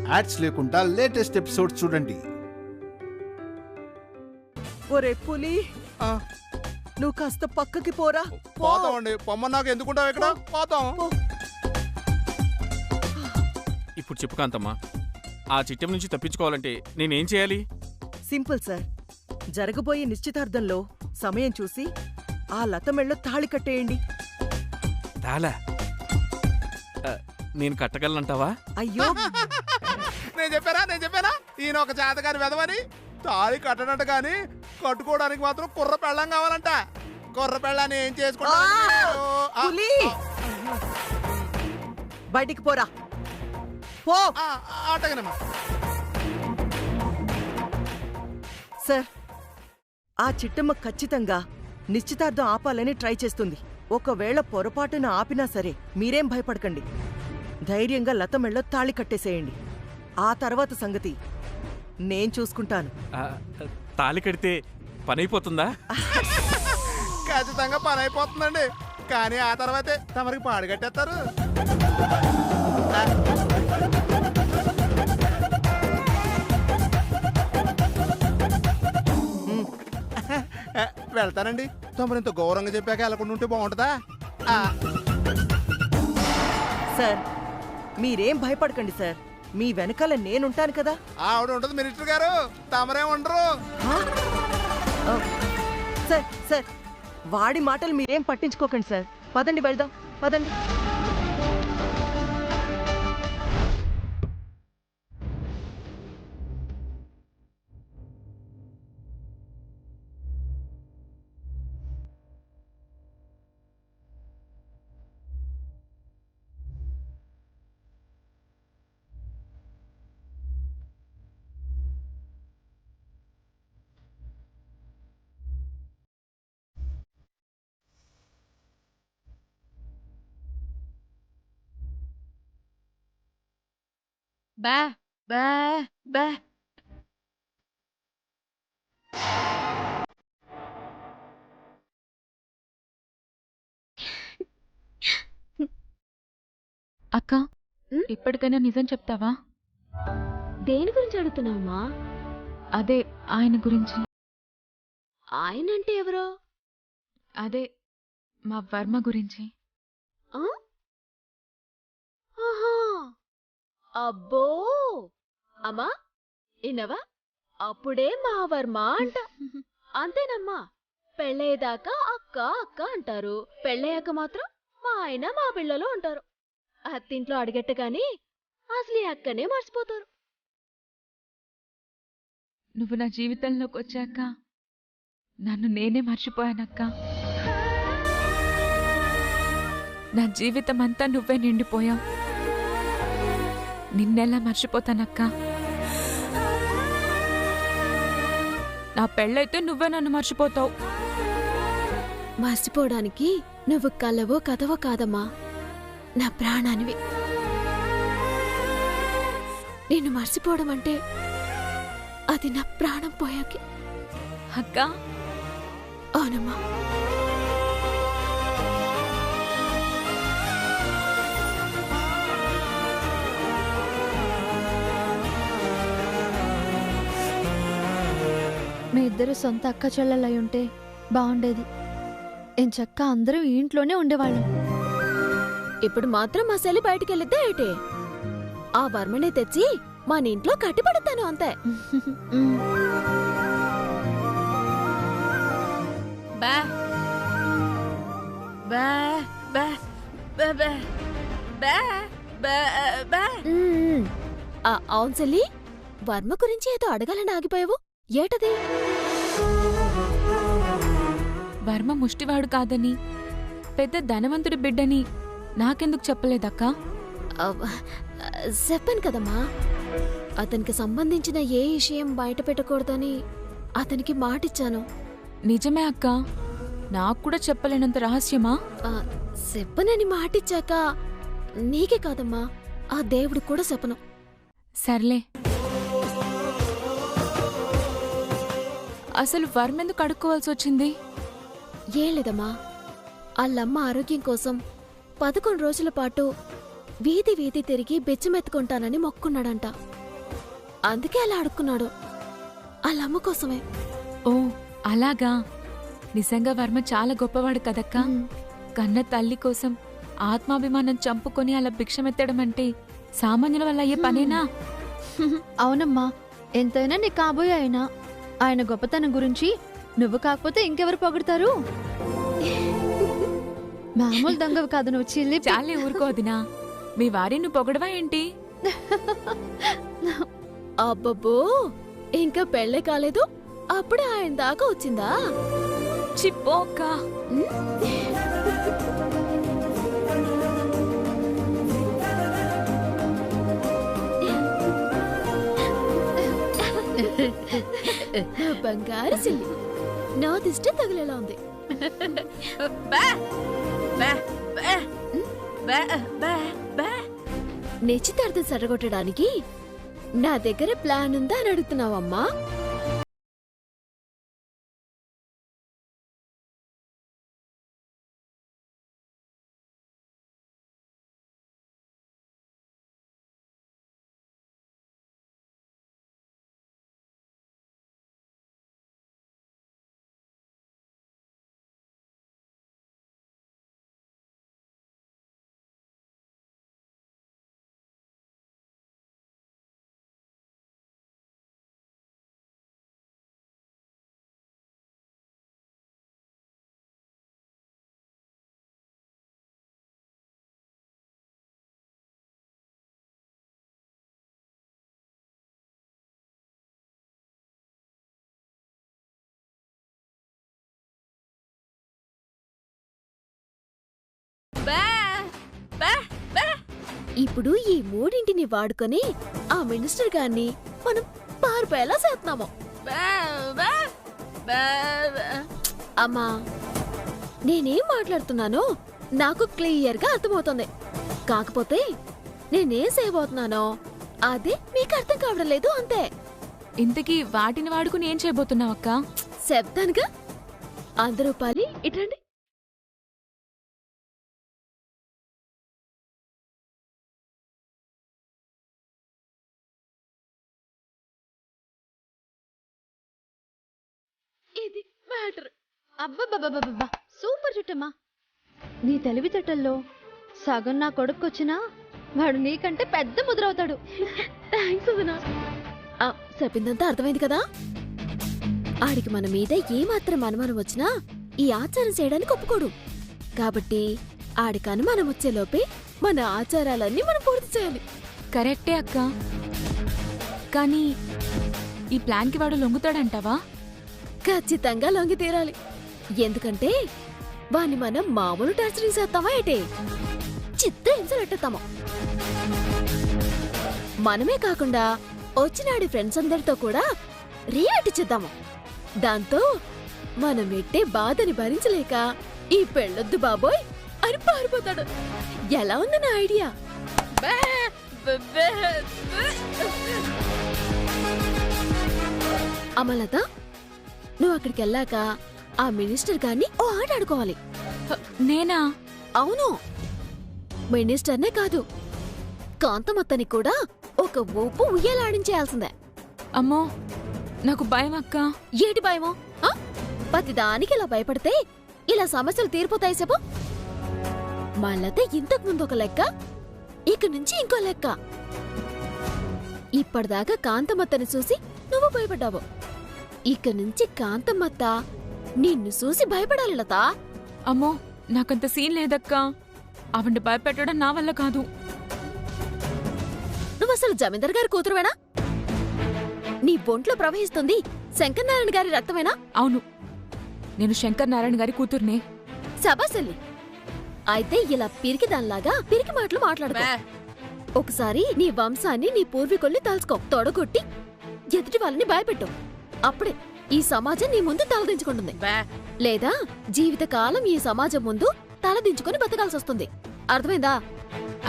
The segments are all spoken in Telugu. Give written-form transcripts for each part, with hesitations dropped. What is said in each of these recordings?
యాడ్స్ లేకుండా లేటెస్ట్ ఎపిసోడ్స్ చూడండి. ఒరే పులి, నువ్వు కాస్త పక్కకి పోరా. పోతామండి. పొమ్మన్నాక ఎందుకుంటావు ఇక్కడ? పోతాం. ఇప్పుడు చెప్పు కాంతమ్మా, ఆ చిట్టం నుంచి తప్పించుకోవాలంటే నేనేం చేయాలి? Simple sir. జరగబోయే నిశ్చితార్థంలో సమయం చూసి ఆ లత మెళ్ళో తాళి కట్టేయండి. తాళా? నేను కట్టగలనంటావా? అయ్యో, నేను చెప్పానా ఈయన ఒక చేతగాని వెదవని. తాళి కట్టడంట గాని కట్టుకోవడానికి మాత్రం కుర్ర పెళ్ళం కావాలంట. కుర్ర పెళ్ళాన్ని ఏం చేసుకుంటా? పులి, బయటికి పోరా. పో. అటగనమ్మా. సార్, ఆ చిట్టమ్మ ఖచ్చితంగా నిశ్చితార్థం ఆపాలని ట్రై చేస్తుంది. ఒకవేళ పొరపాటున ఆపినా సరే మీరేం భయపడకండి. ధైర్యంగా లత మెళ్ళో తాళి కట్టేసేయండి. ఆ తర్వాత సంగతి నేను చూసుకుంటాను. తాళి కడితే పనైపోతుందా? ఖచ్చితంగా పని అయిపోతుందండి. కానీ ఆ తర్వాతే తమరికి పాడు కట్టేస్తారు. వెళ్తానండి. తమరు ఇంత గౌరవంగా చెప్పాక వెళ్ళకుండా ఉంటే బాగుంటుందా? సార్, మీరేం భయపడకండి సార్. మీ వెనకాల నేనుంటాను కదా. ఆవిడ ఉంటుంది మినిస్టర్ గారు, తమరే ఉండరు. సార్ సార్, వాడి మాటలు మీరేం పట్టించుకోకండి సార్. పదండి, వెళ్దాం, పదండి. బా బా బా. అక్క, ఇప్పటికైనా నిజం చెప్తావా? దేని గురించి అడుగుతున్నావమ్మా? అదే ఆయన గురించి. ఆయన అంటే ఎవరో? అదే మా వర్మ గురించి. అబ్బో, అమ్మా ఇన్నవా? అప్పుడే మా వర్మ అంట. అంతేనమ్మా. పెళ్ళయ్యేదాకా అక్క అక్క అంటారు. పెళ్ళయ్యాక మాత్రం మా ఆయన మా పిల్లలు అంటారు. అత్తింట్లో అడిగట్టగాని అసలు ఈ అక్కనే మర్చిపోతారు. నువ్వు నా జీవితంలోకి వచ్చాక నన్ను నేనే మర్చిపోయానక్క. నా జీవితం అంతా నువ్వే నిండిపోయావు. నిన్నెలా మర్చిపోతానక్క? నా పెళ్ళైతే నువ్వే నన్ను మర్చిపోతావు. మర్చిపోవడానికి నువ్వు కలవో కథవో కాదమ్మా, నా ప్రాణానివి. నిన్ను మర్చిపోవడం అంటే అది నా ప్రాణం పోయాకే. అక్క, అవునమ్మా. మీ ఇద్దరు సొంత అక్క చెల్లెలై ఉంటే బాగుండేది. ఎంచక్క అందరూ ఈ ఇంట్లోనే ఉండేవాళ్ళం. ఇప్పుడు మాత్రం మా సెల్లి బయటికెళ్ళిద్దే ఏటే? ఆ వర్మనే తెచ్చి మన ఇంట్లో కట్టిపడతాను అంతే. బా బా బా బా బా బా బా బా. అవును సెల్లి, వర్మ గురించి ఏదో అడగాలని ఆగిపోయావు, ఏటది? వర్మ ముష్టివాడు కాదని, పెద్ద ధనవంతుడి బిడ్డని నాకెందుకు చెప్పలేదక్కా? చెప్పాను కదమ్మా, అతనికి సంబంధించిన ఏ విషయం బయట పెట్టకూడదని అతనికి మాటిచ్చాను. నిజమే అక్క, నాకు కూడా చెప్పలేనంత రహస్యమా? చెప్పనని మాటిచ్చాక నీకే కాదమ్మా, ఆ దేవుడు కూడా చెప్పను. సర్లే. అసలు వర్మెందుకు అడుక్కోవాల్సి వచ్చింది? ఏం లేదమ్మా, వాళ్ళమ్మ ఆరోగ్యం కోసం 11 రోజుల పాటు వీధి వీధి తిరిగి బెచ్చమెత్తుకుంటానని మొక్కున్నాడంట. అందుకే అలా అడుక్కున్నాడు. అల్లమ్మ కోసమే. ఓ అలాగా. నిజంగా వర్మ చాలా గొప్పవాడు కదక్కా. కన్న తల్లి కోసం ఆత్మాభిమానం చంపుకొని అలా భిక్షమెత్తడం అంటే సామాన్యుల వల్ల అయ్యే పనేనా? అవునమ్మా, ఎంతైనా నీ కాబోయే ఆయన గొప్పతనం గురించి నువ్వు కాకపోతే ఇంకెవరు పొగుడతారు? మామూలు దొంగవి కాదు నువ్వు, చిల్లి. చాలే ఊరుకోదినా. మీ వారి నువ్వు పొగడవా ఏంటి? అబ్బబ్బో, ఇంకా పెళ్ళే కాలేదు అప్పుడే ఆయన దాకా వచ్చిందా? చిప్పోక్క. బంగారు సిల్లి, నా దిష్టి తగిలేలా ఉంది. నిశ్చితార్థం సడగొట్టడానికి నా దగ్గర ప్లాన్ ఉందా అని అడుగుతున్నావమ్మా? ఇప్పుడు ఈ మూడింటిని వాడుకొని ఆ మినిస్టర్ గారిని మనం పారిపోయేలా చేస్తున్నాము. అమ్మా, నేనేం మాట్లాడుతున్నానో నాకు క్లియర్ గా అర్థమవుతుంది. కాకపోతే నేనేం చేయబోతున్నానో అదే మీకు అర్థం కావడం లేదు అంతే. ఇంతకీ వాటిని వాడుకుని ఏం చేయబోతున్నావక్క? చెప్తానుగా. అందరూ పాలి ఇట్రండి. ఇది మ్యాటర్. అబ్బబ్బబ్బబ్బబ్బా, సూపర్ చుట్టమ్మా. నీ తెలివితేటల్లో సగం నా కొడుకొచ్చినా వాడు నీకంటే పెద్ద ముద్రవుతాడు. థ్యాంక్స్ వదినా. చెప్పిందంతా అర్థమైంది కదా? ఆడికి మన మీద ఏమాత్రం అనుమానం వచ్చినా ఈ ఆచారం చేయడానికి ఒప్పుకోడు. కాబట్టి ఆడికి అనుమానం వచ్చేలోపే మన ఆచారాలన్నీ మనం పూర్తి చేయాలి. కరెక్టే అక్క. కానీ ఈ ప్లాన్కి వాడు లొంగుతాడంటావా? ఖచ్చితంగా లొంగి తీరాలి. ఎందుకంటే వాణ్ణి మనం మామూలు టార్చరింగ్ చేస్తామా ఏటే, చిత్త హింసలెట్టేస్తాము. మనమే కాకుండా వచ్చినాడి ఫ్రెండ్స్ అందరితో కూడా రియాక్ట్ చేద్దాము. దాంతో మనం ఎట్టే బాధని భరించలేక ఈ పెళ్ళొద్దు బాబోయ్ అని పారిపోతాడు. ఎలా ఉంది నా ఐడియా? అమలత, నువ్వు అక్కడికి వెళ్ళాక ఆ మినిస్టర్ గారిని ఓ ఆట ఆడుకోవాలి. నేనా? అవును, మినిస్టర్నే కాదు కాంతమత్తని కూడా ఒక ఊపు ఉయ్యాలాడించేయాల్సిందే. అమ్మో, నాకు భయం అక్క. ఏటి భయమో? ప్రతిదానికి ఇలా భయపడితే ఇలా సమస్యలు తీరిపోతాయి చెప్పు. మళ్ళతే ఇంతకు ముందు ఒక లెక్క, ఇక నుంచి ఇంకో లెక్క. ఇప్పటిదాకా కాంతమత్తని చూసి నువ్వు భయపడ్డావు. ఇక నుంచి కాంతమ్మత్త నిన్ను చూసి భయపడాలి లతా. అమ్మో, నాకంత సీన్ లేదక్కా. ఆవిడ భయపెట్టడం నా వల్ల కాదు. నువ్వసలు జమీందార్ గారి కూతురువేనా? నీ బొంట్లో ప్రవహిస్తుంది శంకరనారాయణ గారి రక్తమేనా? అవును, నేను శంకర్ నారాయణ గారి కూతుర్నే. శబాసెల్లి. అయితే ఇలా పిరికి దానిలాగా పిరికి మాటలు మాట్లాడుకో. ఒకసారి నీ వంశాన్ని నీ పూర్వీకుల్ని తలుచుకో. తొడగొట్టి ఎదుటి వాళ్ళని భయపెట్టు. అప్పుడే ఈ సమాజం నీ ముందు తలదించుకుంటుంది. లేదా జీవితకాలం ఈ సమాజం ముందు తలదించుకుని బతకాల్సి వస్తుంది. అర్థమైందా?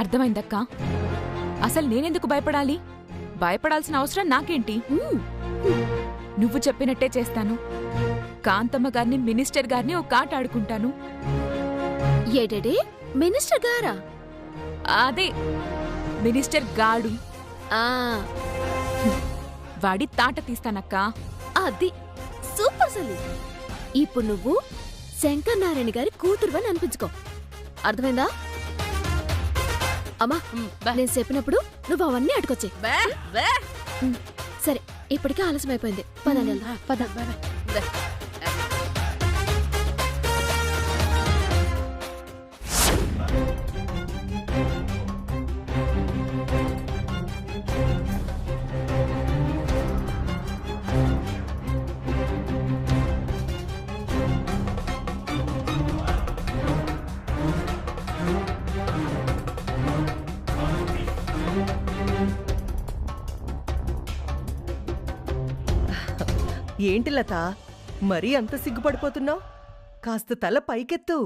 అర్థమైందక్కా. అసలు నేనెందుకు భయపడాలి? భయపడాల్సిన అవసరం నాకేంటి? నువ్వు చెప్పినట్టే చేస్తాను. కాంతమ్మ గారిని, మినిస్టర్ గారిని ఒక ఆట ఆడుకుంటాను. ఏడేడే మినిస్టర్ గారా? అదే మినిస్టర్ గాడు ఆ వాడి తాట తీస్తానక్కా. అది సూపర్ సలి. ఇప్పుడు నువ్వు శంకర్ నారాయణ గారి కూతురువని అనిపించుకో. అర్థమైందా? అమ్మా నేను చెప్పినప్పుడు నువ్వు అవన్నీ అటుకొచ్చే. సరే ఇప్పటికే ఆలస్యం అయిపోయింది. పదండి వెళ్దాం. పద. ఏంటి లత, మరీ అంత సిగ్గుపడిపోతున్నావు? కాస్త తల పైకెత్తు.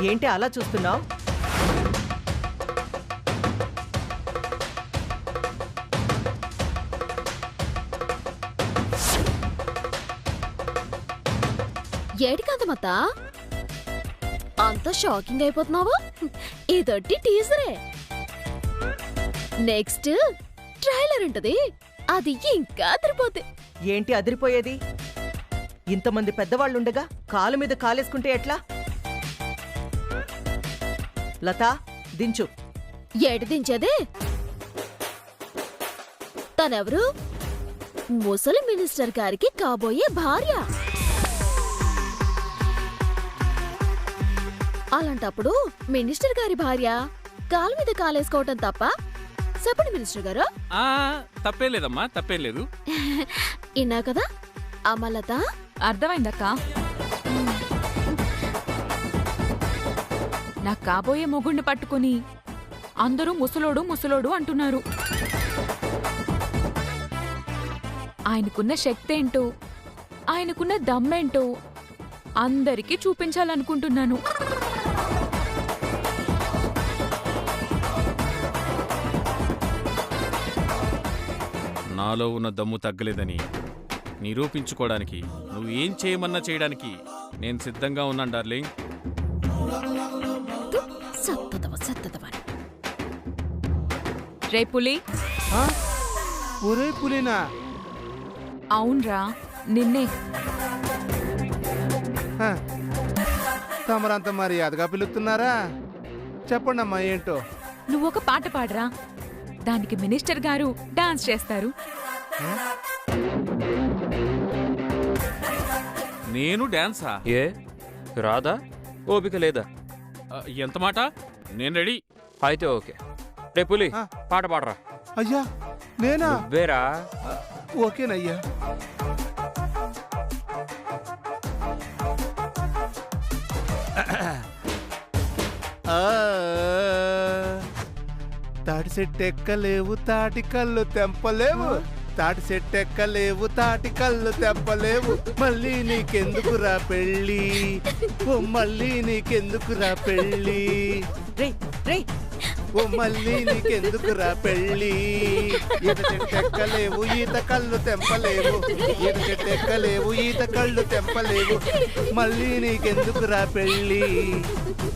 ఏంటి అలా చూస్తున్నావు? ఏడికాదమ్మత్తా అంత షాకింగ్ అయిపోతున్నావు? ఇదొట్టి టీజరే. నెక్స్ట్ ట్రైలర్ ఉంటది, అది ఇంకా అదిరిపోతే. ఏంటి అదిరిపోయేది? ఇంతమంది పెద్దవాళ్ళుండగా కాలు మీద కాలేసుకుంటే ఎట్లా? లతా, దించు. ఏడు దించేదే? తనెవరు? ముసలి మినిస్టర్ గారికి కాబోయే భార్య. అలాంటప్పుడు మినిస్టర్ గారి భార్య కాలు మీద కాలేసుకోవటం తప్ప? చెప్పండి మినిస్టర్ గారు. తప్పేం లేదమ్మా, తప్పేం లేదు. ఇన్నా కదా అమలత? అర్థమైందక్కా. నా కాబోయే మొగుణ్ణి పట్టుకుని అందరూ ముసలోడు ముసలోడు అంటున్నారు. ఆయనకున్న శక్తి ఏంటో, ఆయనకున్న దమ్మేంటో అందరికీ చూపించాలనుకుంటున్నాను. నాలో ఉన్న దమ్ము తగ్గలేదని నిరూపించుకోవడానికి నువ్వు ఏం చేయమన్నా చేయడానికి నేను సిద్ధంగా ఉన్నాను డార్లింగ్. రే పులి. ఒరే పులినా? అవునరా, నిన్నే. తమరంత మర్యాదగా పిలుస్తున్నారా? చెప్పండి అమ్మా ఏంటో. నువ్వొక పాట పాడరా, దానికి మినిస్టర్ గారు డాన్స్ చేస్తారు. నేను డాన్సా? ఏ రాదా? ఓపిక లేదా? ఎంత మాట? నేను రెడీ. అయితే ఓకే. రే పులి, పాట పాడరా. అయ్యా నేనా? వేరా? ఓకేనయ్యా. తాటి చెట్టు ఎక్కలేవు, తాటి కళ్ళు తెంపలేవు. తాటి చెట్టు ఎక్కలేవు, తాటి కళ్ళు తెంపలేవు. మళ్ళీ నీకెందుకురా పెళ్ళి? ఓ మళ్ళీ నీకెందుకురా పెళ్ళి? ఓ మళ్ళీ నీకెందుకురా పెళ్ళి? ఈత చెట్టు ఎక్కలేవు, ఈత కళ్ళు తెంపలేవు. ఈత చెట్టు ఎక్కలేవు, ఈత కళ్ళు తెంపలేవు. మళ్ళీ నీకెందుకురా పెళ్ళి?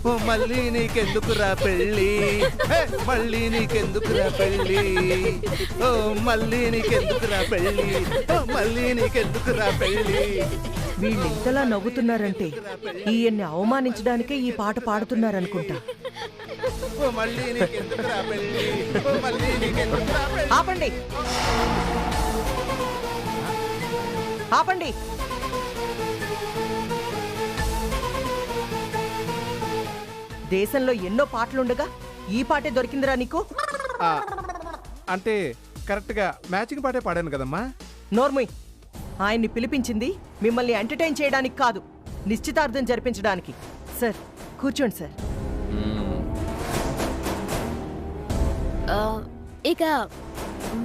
ఓ మళ్ళీ నీకెందుకురా పెళ్ళి? మళ్ళీ నీకెందుకురా పెళ్ళి? ఓ మళ్ళీ నీకెందుకురా పెళ్ళి? ఓ మళ్ళీ నీకెందుకురా పెళ్ళి? వీళ్ళు ఇంతలా నవ్వుతున్నారంటే ఈయన్ని అవమానించడానికే ఈ పాట పాడుతున్నారనుకుంటా. ఓ మళ్ళీ నీకెందుకురా పెళ్ళి? ఓ మళ్ళీ నీకెందుకురా పెళ్ళి? ఆపండి, ఆపండి. దేశంలో ఎన్నో పాటలుండగా ఈ పాటే దొరికిందిరా నీకు? అంటే కరెక్ట్ గా మ్యాచింగ్ పాటే పాడాను కదమ్మా. నోర్ముయ్, ఆయన్ని పిలిపించింది మిమ్మల్ని ఎంటర్టైన్ చేయడానికి కాదు, నిశ్చితార్థం జరిపించడానికి. సార్ కూర్చోండి సార్. ఇక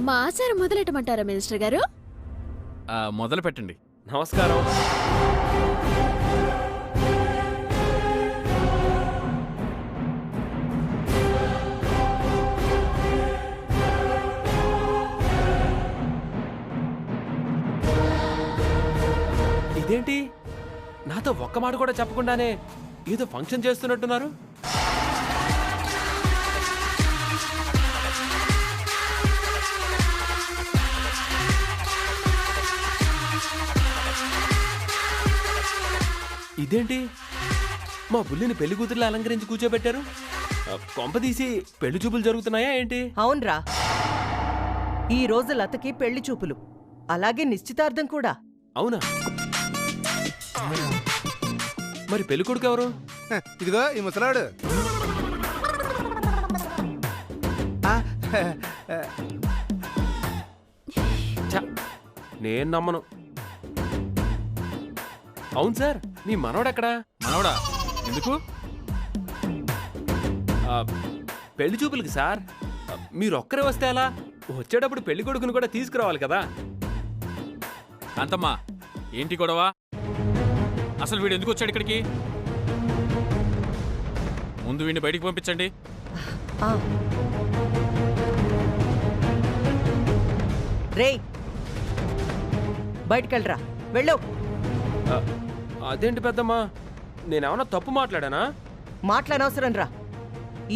మా ఆచారం మొదలెట్టమంటారా మినిస్టర్ గారు? మొదలు పెట్టండి. నమస్కారం. నాతో ఒక్క మాట కూడా చెప్పకుండానే ఏదో ఫంక్షన్ చేస్తున్నట్టున్నారు. ఇదేంటి మా బుల్లిని పెళ్లి కూతుర్లు అలంకరించి కూర్చోబెట్టారు? కొంపదీసి పెళ్లి చూపులు జరుగుతున్నాయా ఏంటి? అవునరా, ఈ రోజు లతకి పెళ్లి చూపులు, అలాగే నిశ్చితార్థం కూడా. అవునా? మరి పెళ్లి కొడుకు ఎవరు? ఇదిగో ఈ ముసలాడు. నేను నమ్మను. అవును సార్, మీ మనవడెక్కడా? మనవడా? ఎందుకు? పెళ్లి చూపులకి సార్. మీరు ఒక్కరే వస్తే అలా? వచ్చేటప్పుడు పెళ్లి కొడుకుని కూడా తీసుకురావాలి కదా. కాంతమ్మా, ఏంటి గొడవ? అసలు వీడు ఎందుకు వచ్చాడు ఇక్కడికి? ముందు వీడిని బయటికి పంపించండి. రేయ్, బయటికెళ్ళరా, వెళ్ళు. అదేంటి పెద్దమ్మా, నేనేమన్నా తప్పు మాట్లాడానా? మాట్లాడనవసరం రా.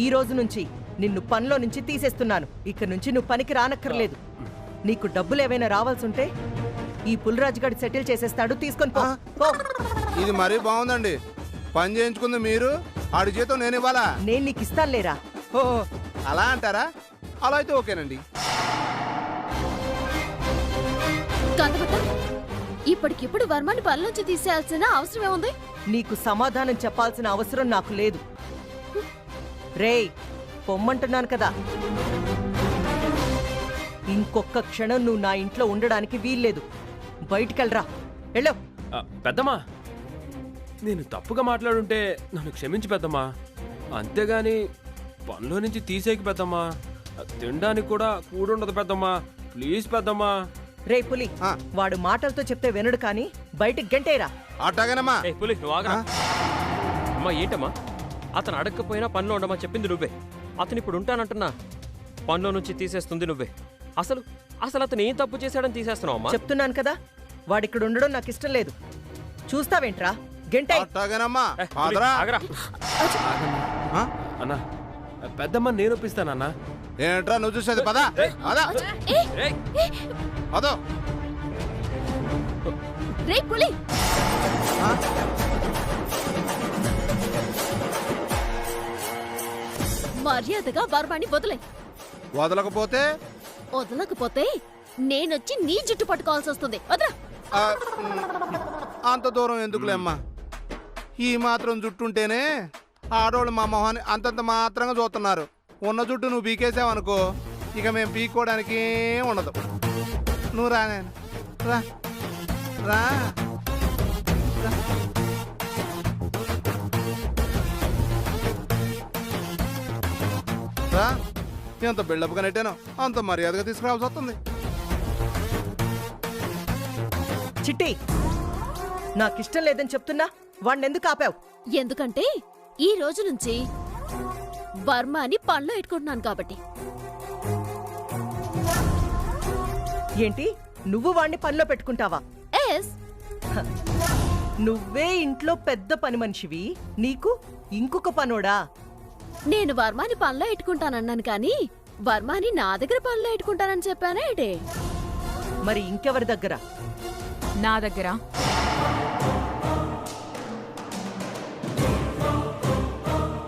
ఈ రోజు నుంచి నిన్ను పనిలో నుంచి తీసేస్తున్నాను. ఇక నుంచి నువ్వు పనికి రానక్కర్లేదు. నీకు డబ్బులు ఏవైనా రావాల్సుంటే ఈ పుల్రాజు గడి సెటిల్ చేసేస్తాడు, తీసుకొని పో. ఇది మరీ బాగుందండి. పని చేయించుకుంది మీరు, ఆడి జీతం నేను ఇవ్వాలా? నేను నీకు ఇస్తానులేరా. ఓ అలా అంటారా? అలా అయితే ఓకేనండి. ఇప్పటికిప్పుడు వర్మని పనిలోంచి తీసేయాల్సిన అవసరం ఏముంది? నీకు సమాధానం చెప్పాల్సిన అవసరం నాకు లేదు. రేయ్, పొమ్మంటున్నాను కదా. ఇంకొక్క క్షణం నువ్వు నా ఇంట్లో ఉండడానికి వీల్లేదు. బయటికెళ్ళరా, వెళ్ళు. పెద్దమ్మా, నేను తప్పుగా మాట్లాడుంటే నన్ను క్షమించి పెద్దమ్మా. అంతేగాని పనిలో నుంచి తీసేకి పెద్దమ్మా. తినడానికి కూడా కూడుండదు పెద్దమ్మా. ప్లీజ్ పెద్దమ్మా. రే పులి, వాడు మాటలతో చెప్తే వినడు, కానీ బయటికి గంటేరా. అట్టాగేనమ్మా. పులి నువ్వు ఆగరా. అమ్మా ఏంటమ్మా, అతను అడగకపోయినా పనిలో ఉండమా చెప్పింది నువ్వే. అతను ఇప్పుడు ఉంటానంటున్నా పనిలో నుంచి తీసేస్తుంది నువ్వే. అసలు అసలు అతను ఏం తప్పు చేశాడని తీసేస్తున్నావు అమ్మా? చెప్తున్నాను కదా, వాడిక్కడ ఉండడం నాకు ఇష్టం లేదు. చూస్తావేంట్రా, గంటే. అట్టాగేనమ్మా. అన్నా, పెద్దమ్మ నేను ఒప్పిస్తానన్నా. ఏంట్రా నువ్వు చూసేది? పదా అదా అదో. రే పులి, మర్యాదగా వర్మని వదిలే. వదలకపోతే? వదలకపోతే నేనొచ్చి నీ జుట్టు పట్టుకోవాల్సి వస్తుంది. వదరా. అంత దూరం ఎందుకులేమ్మా. ఈ మాత్రం జుట్టుంటేనే ఆడోళ్ళు మా మొహాన్ని అంతంత మాత్రంగా చూస్తున్నారు. ఉన్న జుట్టు నువ్వు పీకేసావనుకో, ఇక మేము పీక్కోవడానికి ఉండదు. నువ్వు రా, నేను రా రా. రా, ఎంత బిల్డప్గా నెట్టానో అంత మర్యాదగా తీసుకురావాల్సి వస్తుంది. చిట్టి, నాకిష్టం లేదని చెప్తున్నా, వాణ్ణి ఎందుకు ఆపావు? ఎందుకంటే ఈ రోజు నుంచి వర్మని పనిలో ఎట్టుకుంటున్నాను కాబట్టి. ఏంటి, నువ్వు వాణ్ణి పనిలో పెట్టుకుంటావా? ఎస్. నువ్వే ఇంట్లో పెద్ద పని మనిషివి, నీకు ఇంకొక పనోడా? నేను వర్మని పనిలో ఎట్టుకుంటానన్నాను కానీ వర్మని నా దగ్గర పనిలో ఎట్టుకుంటానని చెప్పానా ఏంటే? మరి ఇంకెవరి దగ్గర? నా దగ్గర.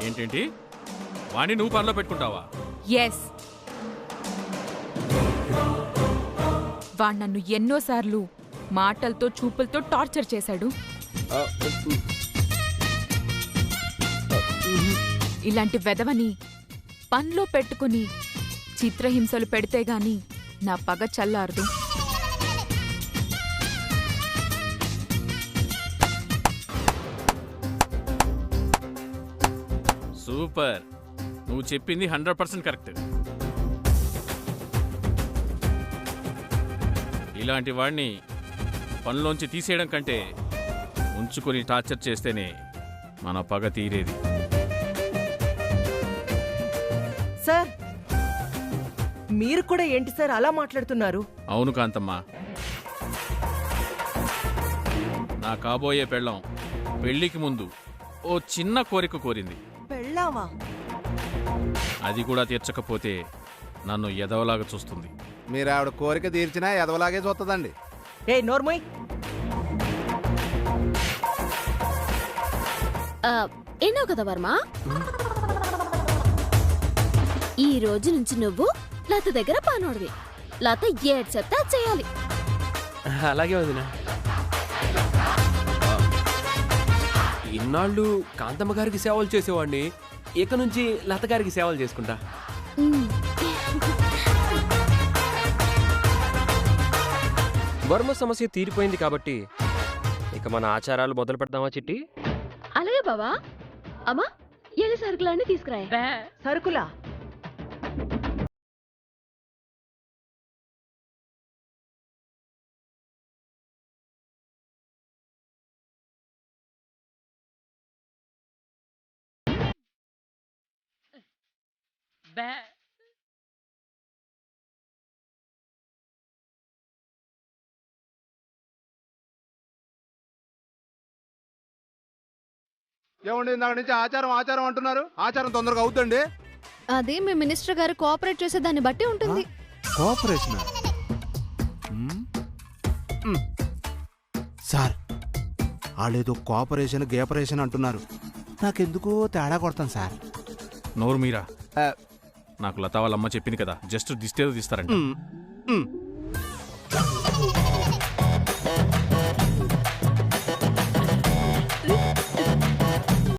ఏంటేంటి, వాణ్ణి నువ్వు పనిలో పెట్టుకుంటావా? ఎస్. వాడు నన్ను ఎన్నోసార్లు మాటలతో చూపులతో టార్చర్ చేశాడు. ఇలాంటి వెధవని పనిలో పెట్టుకుని చిత్రహింసలు పెడితే గాని నా పగ చల్లారదు. సూపర్, నువ్వు చెప్పింది 100% కరెక్ట్. ఇలాంటి వాడిని పనిలోంచి తీసేయడం కంటే ఉంచుకొని టార్చర్ చేస్తేనే మన పగ తీరేది. సార్, మీరు కూడా ఏంటి సార్ అలా మాట్లాడుతున్నారు? అవును కాంతమ్మ, నా కాబోయే పెళ్ళం పెళ్లికి ముందు ఓ చిన్న కోరిక కోరింది. పెళ్ళావా? అది కూడా తీర్చకపోతే నన్ను ఎదవలాగా చూస్తుంది. మీరు ఆవిడ కోరిక తీర్చినా ఎదవలాగే చూస్తుందండి. ఏ నోర్మోయ్, ఎన్నో కదా వర్మ, ఈ రోజు నుంచి నువ్వు లత దగ్గర పనోడివి. లత ఏడ్ చెప్తే అది చేయాలి. అలాగే వదినా. ఇన్నాళ్ళు కాంతమ్మ గారికి సేవలు చేసేవాడిని, ఇక నుంచి లత గారికి సేవలు చేసుకుంటా. వర్మ సమస్య తీరిపోయింది కాబట్టి ఇక మన ఆచారాలు మొదలు పెడదామా చిట్టి? అలాగే బావా. అమ్మా, ఎల్లి సరుకులన్నీ తీసుకురాయి. సరుకులా? ఏమండి, ఇందాక నుంచి ఆచారం ఆచారం అంటున్నారు. ఆచారం తొందరగా అవుతుందండి. అది మీ మినిస్టర్ గారు కోఆపరేట్ చేసే దాన్ని బట్టి ఉంటుంది. కోఆపరేషన్ సార్, వాళ్ళేదో కోఆపరేషన్ గేపరేషన్ అంటున్నారు. నాకెందుకో తేడా కొడతాను సార్. నోరు మీరా. నాకు లతా వాళ్ళమ్మ చెప్పింది కదా, జస్ట్ దిస్తేదో తీస్తారంట.